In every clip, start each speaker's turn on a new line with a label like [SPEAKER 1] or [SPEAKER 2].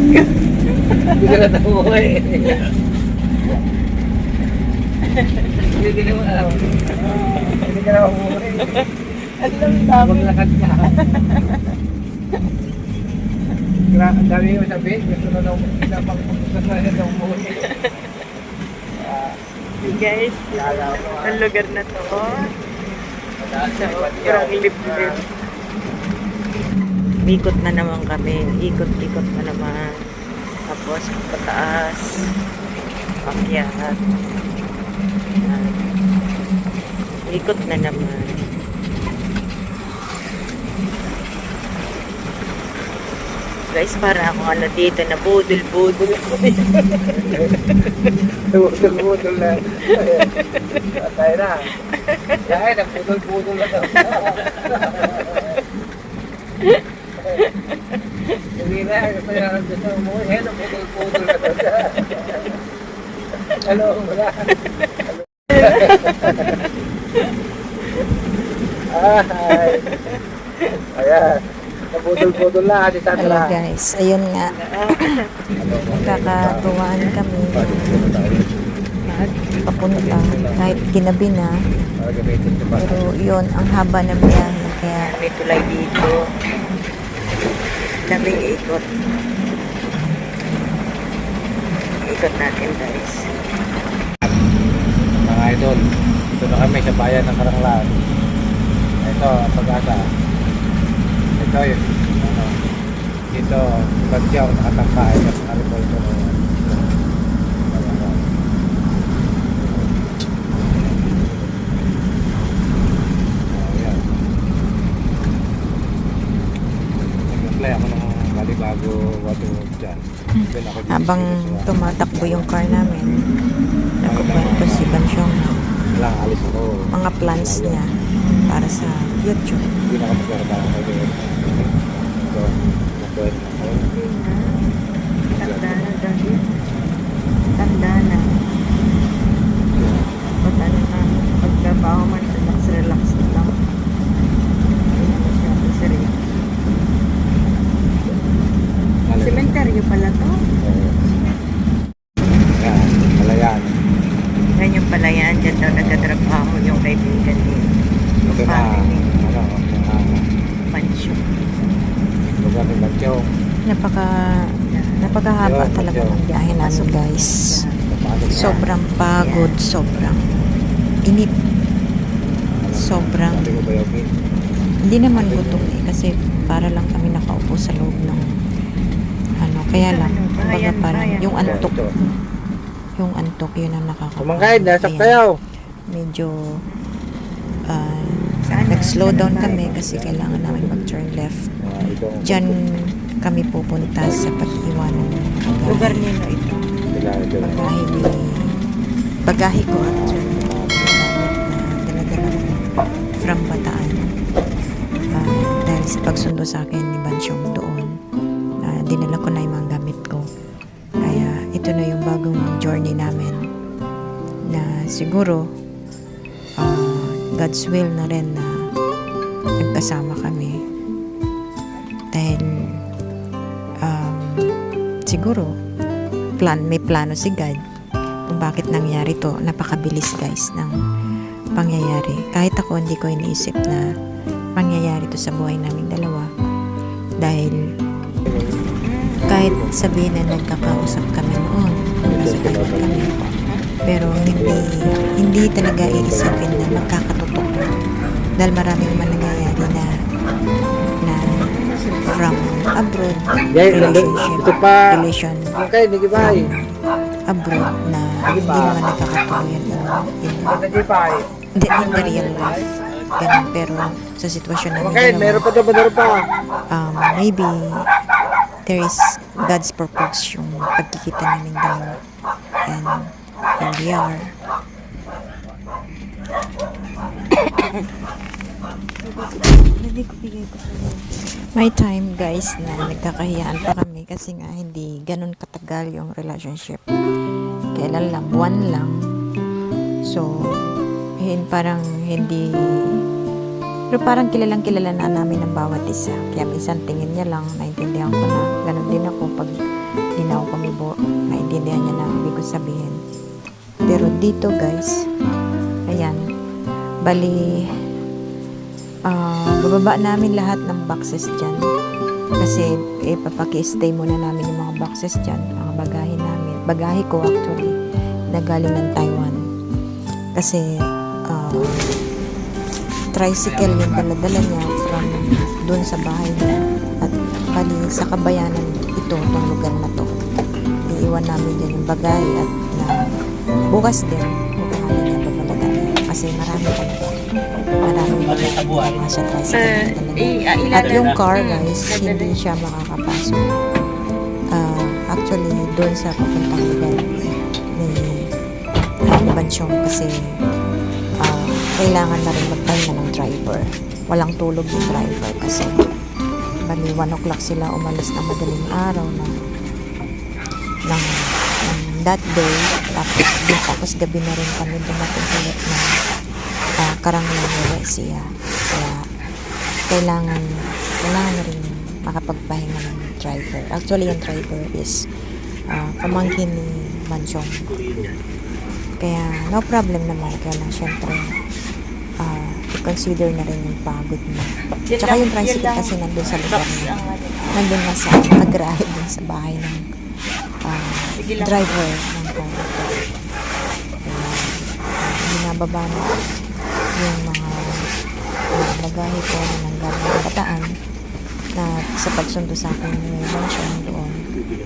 [SPEAKER 1] Hindi ka na tamuhay. Hindi ka na Hindi ka na mamuhay.
[SPEAKER 2] Ang dami.
[SPEAKER 1] Maglakad ka. Ang dami yung sabi. Gusto na napang-pupunta na umuwi.
[SPEAKER 2] Guys, ang lugar na to. Sobrang liblib. Ikot na naman kami. Ikot-ikot na naman. Tapos pataas. Pakyat. Ikot na naman. Guys, para ako ano dito na budol-budol.
[SPEAKER 1] Budol-budol na. Patay na. Dahil na budol-budol na daw. Hindi na. Gusto nyo lang gusto umuwi. Hello, budol-budol na daw. Hello, wala. Ay. Ayan. Nabudol-budol na.
[SPEAKER 3] Hello guys, ayun nga. Nagkakatuwaan kami papunta kahit ginabi na. Pero yun, ang haba ng biyahe. Kaya
[SPEAKER 2] May tulay dito. Daming ikot. Ikot natin guys.
[SPEAKER 1] Mga idol, dito na kami sa bayan ng Karanglan. Ito, ang Pag-asa. Ito yun, ano, dito, Bagyong, nakatangkay, at naripol ito. Ayan. Nag-apply ako ng Balibago water dyan. Then ako dito
[SPEAKER 3] habang
[SPEAKER 1] sa-
[SPEAKER 3] tumatakbo yung car namin, nagkukwento si Bansyong
[SPEAKER 1] Lang, alis ako.
[SPEAKER 3] mga plans niya para sa future.
[SPEAKER 1] Hindi na ako magkaroon ako doon. So, nag-doon ako.
[SPEAKER 2] Tanda na dahil. Tanda na. Pag ano na, pagtrabaho man, relax na lang. Hindi na masyado seryoso. Sementeryo pala to.
[SPEAKER 1] Yan, Palayan.
[SPEAKER 2] Yan yung palayan, dyan daw nagtatrabaho yung kaibigan ni
[SPEAKER 1] Ito na,
[SPEAKER 2] family.
[SPEAKER 1] ano,
[SPEAKER 2] Pansyon.
[SPEAKER 1] lugar ni Bagyong.
[SPEAKER 3] Napakahaba talaga ng biyahe namin guys. Sobrang pagod, sobrang init, sobrang
[SPEAKER 1] Sabi ko ba yung
[SPEAKER 3] hindi naman gutom eh kasi para lang kami nakaupo sa loob ng ano, kaya lang kumbaga parang yung antok yun ang nakakapagod.
[SPEAKER 1] Kumangkain, nasak
[SPEAKER 3] Kaya
[SPEAKER 1] tayo.
[SPEAKER 3] medyo nag-slow down kami kasi kailangan namin mag-turn left. Diyan kami pupunta sa pag-iwanan ng
[SPEAKER 2] Lugar niyo na ito.
[SPEAKER 3] bagahe ko actually na dinadala ko from Bataan. Dahil sa pagsundo sa akin ni Bansyong doon, dinala ko na yung mga gamit ko. Kaya ito na yung bagong journey namin na siguro God's will na rin na nagkasama kami. Dahil siguro may plano si God kung bakit nangyari to. Napakabilis guys ng pangyayari. Kahit ako hindi ko iniisip na pangyayari to sa buhay naming dalawa. Dahil kahit sabihin na nagkakausap kami noon, nasa tagot kami, pero hindi talaga iisipin na magkakatutok. Dahil maraming man nangyayari na from abroad, relation abroad na hindi naman nagkakatuloy in the real life. Ganun. Pero sa sitwasyon namin dalawa, maybe there is God's purpose yung pagkikita namin dalawa. And here we are. May time guys na nagkakahiyaan pa kami kasi nga hindi ganun katagal yung relationship. Kailan lang, buwan lang. So, parang hindi, pero parang kilalang kilala na namin ang bawat isa. Kaya minsan tingin niya lang, naintindihan ko na. Ganun din ako pag sabihin. Pero dito guys, ayan, bali, bababa namin lahat ng boxes dyan. Kasi papaki-stay muna namin yung mga boxes dyan, mga bagahe namin. Bagahe ko actually, na galing ng Taiwan. Kasi, tricycle yung dala-dala niya from doon sa bahay niya. At bali, sa Kabayanan itong lugar na to. Iiwan namin dyan yung bagahe at bukas din, namin niya babalagan. Kasi marami talaga sa tricycle at yung car guys, hindi siya makakapasok. Actually, doon sa papuntang lugar ni Bansyong kasi kailangan na rin magpahinga ng driver. Walang tulog yung driver kasi bali 1 o'clock sila umalis na madaling araw ng that day. Tapos gabi na rin kami dumating ulit na Karanglan siya. Kaya kailangan na rin makapagpahinga ng driver. Actually, yung driver is pamangkin ni Bansyong. Kaya no problem naman. Kaya lang syempre i-consider na rin yung pagod mo. Tsaka yung tricycle kasi nandun sa lugar niya. Nandun na sa agrahe dun sa bahay ng driver ng car. Binababa na yung mga bagahe ko na nanggaling ng Bataan na sa pagsundo sa akin may Bansyong doon.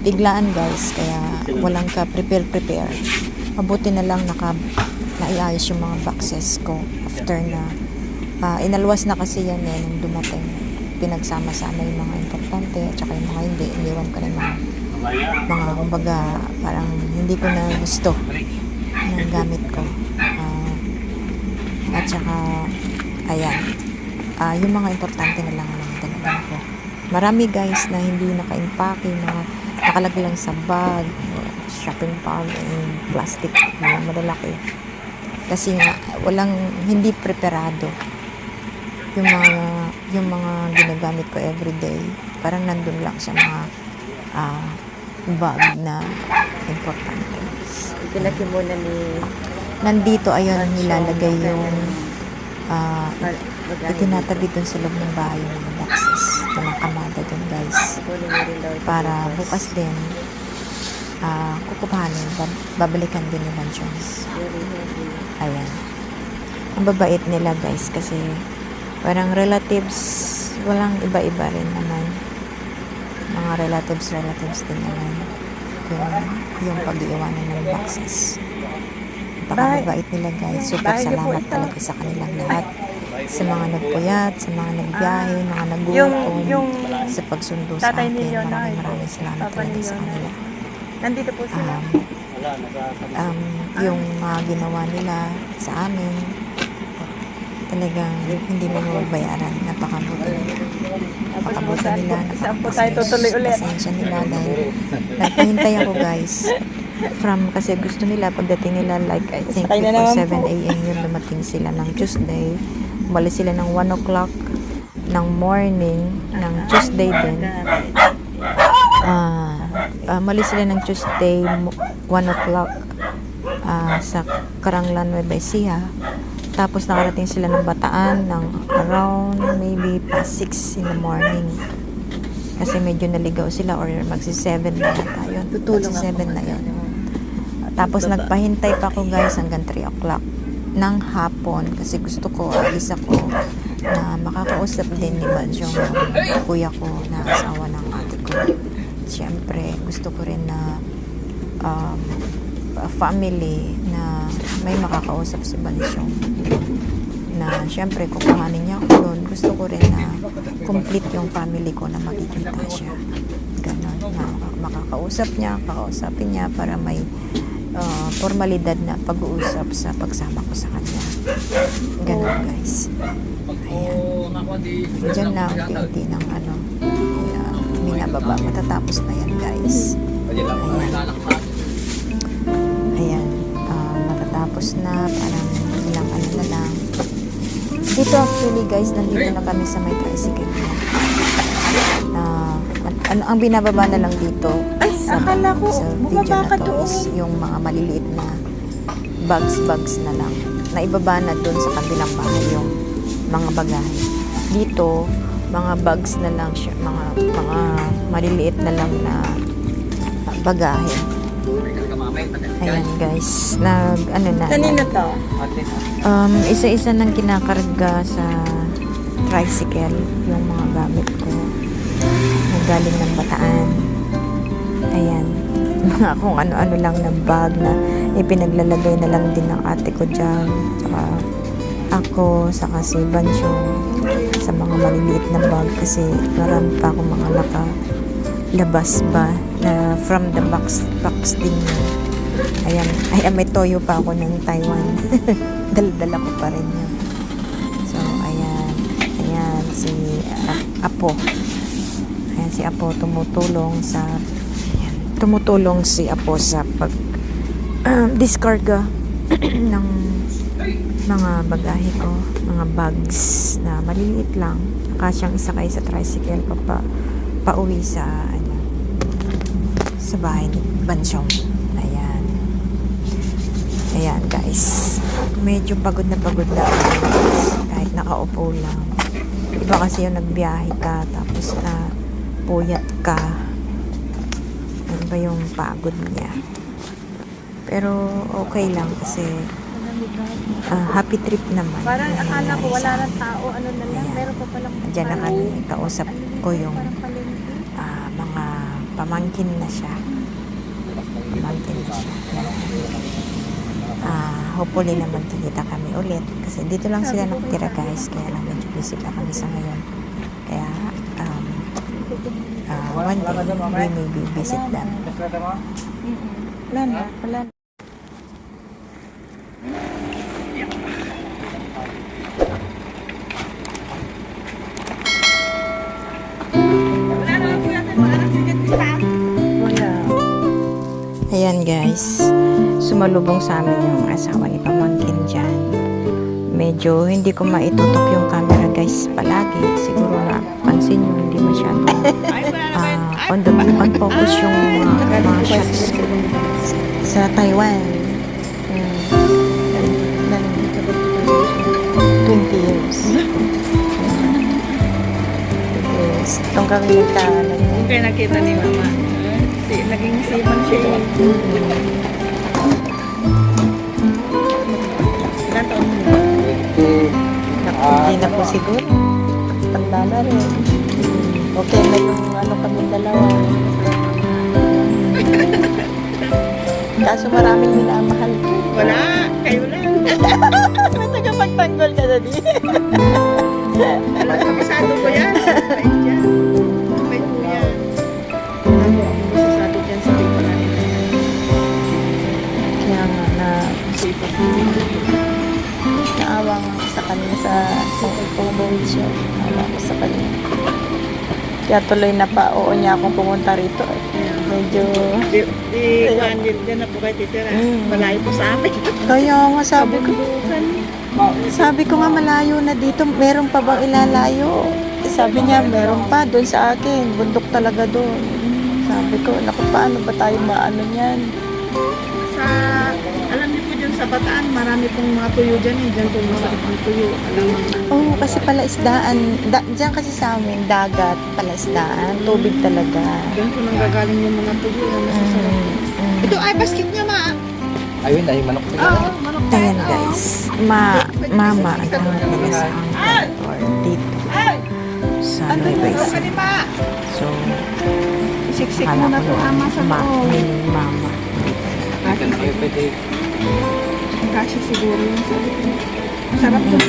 [SPEAKER 3] Biglaan guys, kaya walang ka prepare. Mabuti na lang naiayos yung mga boxes ko after na inalwas na kasi yan nung dumating. Pinagsama-sama yung mga importante at saka yung mga hindi. Iniwan ko na yung mga kumbaga parang hindi ko na gusto ng gamit ko. At saka ayan, yung mga importante na lang ang dala ko. Marami guys na hindi naka-impake, mga nakalagay lang sa bag, shopping bag, plastic na madalaki. Kasi nga hindi preparado yung mga ginagamit ko everyday. Parang nandun lang sa mga bag na importante.
[SPEAKER 2] Pinaki muna ni
[SPEAKER 3] nandito ayun nilalagay yung itinatabi dun sa loob ng bahay yung mga boxes. Kinakamada dun guys. Para bukas din kukupahanin, babalikan din ni Bansyong. Ayan. Ang babait nila guys kasi parang relatives, walang iba-iba rin naman. Mga relatives din naman. Yung pag-iiwanan ng boxes. Napakabait nila guys. Super salamat talaga sa kanilang lahat. Sa mga nagpuyat, sa mga nagbiyahe, mga nagutom, sa pagsundo sa akin. Maraming salamat talaga sa kanila.
[SPEAKER 2] Nandito po sila.
[SPEAKER 3] Yung mga ginawa nila sa amin, talagang hindi mo mabayaran. Napakabuti nila. Pasensya nila dahil nagpahintay ako guys. Kasi gusto nila pagdating nila like I think before 7 a.m. yun dumating sila ng Tuesday. Umalis sila ng 1 o'clock ng morning ng Tuesday din. Umalis sila ng Tuesday 1 o'clock sa Karanglan Nueva Ecija. Tapos nakarating sila ng Bataan ng around maybe past 6 in the morning. Kasi medyo naligaw sila or magsi-7 na yata yun. Magsi-7 na yun. Tapos nagpahintay pa ako guys hanggang 3 o'clock ng hapon kasi gusto ko, alis ako na makakausap din ni Bansyong yung kuya ko na asawa ng ate ko. Siyempre, gusto ko rin na family na may makakausap si Bansyong. Na siyempre, kukuhanin niya ako doon. Gusto ko rin na complete yung family ko na makikita siya. Ganon. Na makakausap niya, kakausapin niya para may formalidad na pag-uusap sa pagsama ko sa kanya. Ganon guys. Ayan. Diyan na unti-unti ng binababa. Matatapos na yan guys. Ayan. Matatapos na. Parang ilang na lang. Dito actually guys, nandito na kami sa may tricycle na ang binababa na lang dito
[SPEAKER 2] Ay, akala ko,
[SPEAKER 3] sa
[SPEAKER 2] bumaba
[SPEAKER 3] video
[SPEAKER 2] ka
[SPEAKER 3] na to
[SPEAKER 2] doon.
[SPEAKER 3] is yung mga maliliit na bags na lang. Naibaba na doon sa kabilang bahay yung mga bagahe. Dito, mga bags na lang siya, mga maliliit na lang na bagahe. Ayan guys,
[SPEAKER 2] Kanina to?
[SPEAKER 3] isa-isa nang kinakarga sa tricycle yung mga gamit ko na galing ng Bataan. Ayan, mga kung ano-ano lang na bag na ipinaglalagay na lang din ng ate ko dyan, saka ako, saka si Bansyong sa mga maliliit na bag kasi marami pa akong mga nakalabas ba na from the box din yun. Ayan, may toyo pa ako ng Taiwan. Dala-dala ko pa rin yun. So, ayan, si Apo. Ayan, si Apo tumutulong si Apo sa pag discarga ng mga bagahe ko, mga bags na maliliit lang. Kasyang isakay sa tricycle pauwi sa bahay ni Bansyong. Ayan guys, medyo pagod na ako guys, kahit nakaupo lang. Iba kasi yung nagbiyahe ka tapos na puyat ka, ano ba yung pagod niya. Pero okay lang kasi happy trip naman.
[SPEAKER 2] Parang akala ko wala
[SPEAKER 3] Sa-
[SPEAKER 2] ng tao, ano na lang,
[SPEAKER 3] Ayan.
[SPEAKER 2] meron pa palang
[SPEAKER 3] Diyan na kami, kausap ko yung
[SPEAKER 2] parang palengke.
[SPEAKER 3] mga pamangkin na siya. Hopefully naman kikita kami ulit kasi dito lang sila nakatira guys, kaya lang medyo busy pa kami sa ngayon, kaya one day we maybe visit them.
[SPEAKER 2] Wala na, wala na. Wala.
[SPEAKER 3] Ayan guys, sumalubong sa amin yung asawa ni pamangkin dyan. Medyo hindi ko maitutok yung camera guys palagi, siguro na pansin nyo hindi masyado on focus yung mga shots sa Taiwan. 20 years. Yes, itong kami nagkaalam.
[SPEAKER 2] Yung kaya nakita ni Mama, naging siman siya. Ilan taon mo?
[SPEAKER 3] Hindi na po siguro. Tanda na rin. Okay na yung kami dalawa. Kaso maraming minamahal ko.
[SPEAKER 2] Wala, kayo lang.
[SPEAKER 3] May tagapagtanggol ka na di.
[SPEAKER 2] Masado ko yan. Ay, dyan. May po yan. Masado dyan sa pipa namin.
[SPEAKER 3] Kaya nga naawa nga sa kanya sa pag-bawid siya. Naawa ko sa kanya. Kaya tuloy na pa, oo niya akong pumunta rito. Medyo...
[SPEAKER 2] Di Juanil dyan na po kayo titira. Malayo po sa amin.
[SPEAKER 3] Kaya nga
[SPEAKER 2] Kabundukan.
[SPEAKER 3] sabi ko nga malayo na dito. Meron pa bang ilalayo? Sabi niya, meron pa doon sa akin. Bundok talaga doon. Sabi ko, naku, paano ba tayo maano niyan?
[SPEAKER 2] Sa, alam niyo po dyan sa Bataan, marami pong mga tuyo dyan eh. Dyan po masakit ng tuyo. Alam mo.
[SPEAKER 3] Oo, kasi palaisdaan. Diyan kasi sa amin, dagat, palaisdaan, tubig talaga.
[SPEAKER 2] Dyan po nanggagaling yung mga tuyo na masasarap. Ito ay basket niya, Ma.
[SPEAKER 1] Ayun, ay manok
[SPEAKER 2] Oo,
[SPEAKER 1] na.
[SPEAKER 2] manok
[SPEAKER 3] Ayan
[SPEAKER 2] tayo.
[SPEAKER 3] guys, mama ang tawag nila sa angkor dito sa
[SPEAKER 2] Andun
[SPEAKER 3] Nueva
[SPEAKER 2] yung ka
[SPEAKER 3] Ecija.
[SPEAKER 2] ni Ma.
[SPEAKER 3] So,
[SPEAKER 2] Siksik
[SPEAKER 3] akala
[SPEAKER 2] mo na
[SPEAKER 3] ko
[SPEAKER 2] po, Ama, sa loob.
[SPEAKER 3] meaning mama.
[SPEAKER 1] Ito na kayo pwede.
[SPEAKER 2] Kasi siguro yung sabi ko. Masarap yun.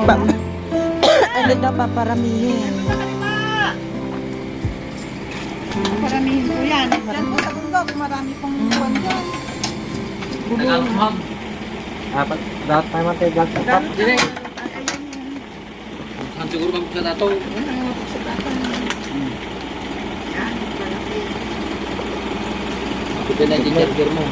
[SPEAKER 3] Ba ano daw paparamihin?
[SPEAKER 2] Paramihin po yan. Dyan po sa bundok, marami pong buwan dyan. Bulong.
[SPEAKER 1] Dapat tayo matay vlog sa top. Dire.
[SPEAKER 2] Ayun yan.
[SPEAKER 1] Saan siguro kami sa dato?
[SPEAKER 2] Yan ang mga pagsapatan. Yan, malaki.
[SPEAKER 1] Ito na yung ginger mo.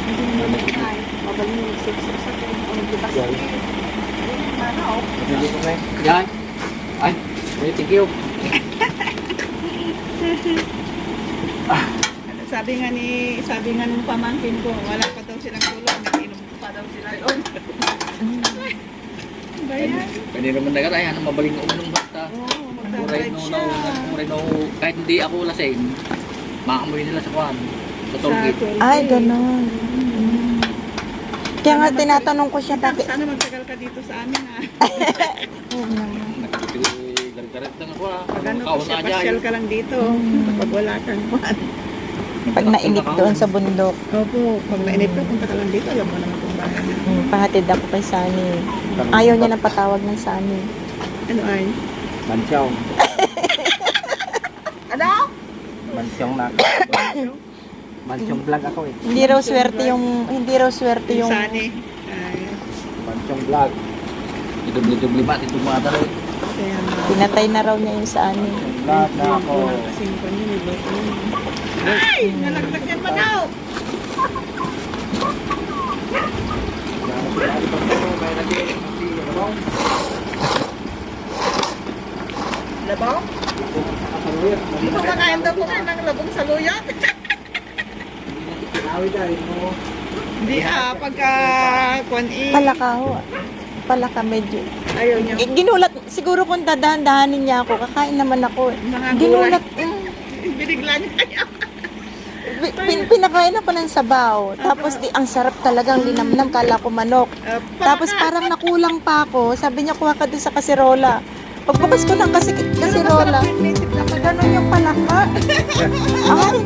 [SPEAKER 2] Hindi mo nakakain. Magaling yung siksik sa akin. Ang bitas
[SPEAKER 1] Yan.
[SPEAKER 2] Ayun, mana, oh.
[SPEAKER 1] Hindi ko na. Yan. Ay. Thank you.
[SPEAKER 4] Sabi nga nung pamangkin ko, wala pa daw silang tulong, nag-inom pa daw sila doon. Bayan.
[SPEAKER 5] Pwede naman na kaya, ano, mabaling na umunong basta.
[SPEAKER 4] Oo,
[SPEAKER 5] Muray
[SPEAKER 4] magdadrive
[SPEAKER 5] no,
[SPEAKER 4] siya.
[SPEAKER 5] kahit hindi ako lasing, makakamoy nila sa kwan. Sa tollgate.
[SPEAKER 3] Ay, ganun. Kaya nga tinatanong ko siya bakit.
[SPEAKER 4] Sana magtagal ka dito sa amin ha.
[SPEAKER 3] Oo naman.
[SPEAKER 5] Nagkagarit lang ako ah.
[SPEAKER 4] Pag ano,
[SPEAKER 5] Kaon na
[SPEAKER 4] pasyal ka lang dito. Kapag wala kang kwan.
[SPEAKER 3] Pag nainip doon sa bundok,
[SPEAKER 4] Opo, pag nainip ka, punta ka lang dito. Alam mo naman kung bakit.
[SPEAKER 3] pahatid ako kay Sunny. Ayaw niya ng patawag ng Sunny.
[SPEAKER 4] Ano ay?
[SPEAKER 1] Mansyong.
[SPEAKER 4] Ano?
[SPEAKER 1] Mansyong na. Mansyong vlog ako eh.
[SPEAKER 3] Hindi raw swerte yung
[SPEAKER 4] Sani. Ay,
[SPEAKER 1] Mansyong vlog.
[SPEAKER 5] Idubli-dubli ba? Titumata rin.
[SPEAKER 4] kaya nga.
[SPEAKER 3] pinatay na raw niya yung Sunny.
[SPEAKER 1] Vlog na ako.
[SPEAKER 4] Kasing ko niyo, niloko niyo. Ay! Nalaglag yan pa daw! Labong? Hindi ko makain daw kumain ng labong sa luyot. Hindi pagka kwan
[SPEAKER 3] Palaka ho. Palaka medyo.
[SPEAKER 4] ayaw niya.
[SPEAKER 3] Ginulat, siguro kung dadahan-dahanin niya ako, kakain naman ako.
[SPEAKER 4] Mga
[SPEAKER 3] Ginulat,
[SPEAKER 4] Binigla niya ayaw.
[SPEAKER 3] pinakain ako ng sabaw. Tapos ang sarap talagang linamnam, kala ko manok. Tapos parang nakulang pa ako. Sabi niya, kuha ka doon sa kasirola. Pagbukas ko ng kasirola, ganun yung palaka. Ay,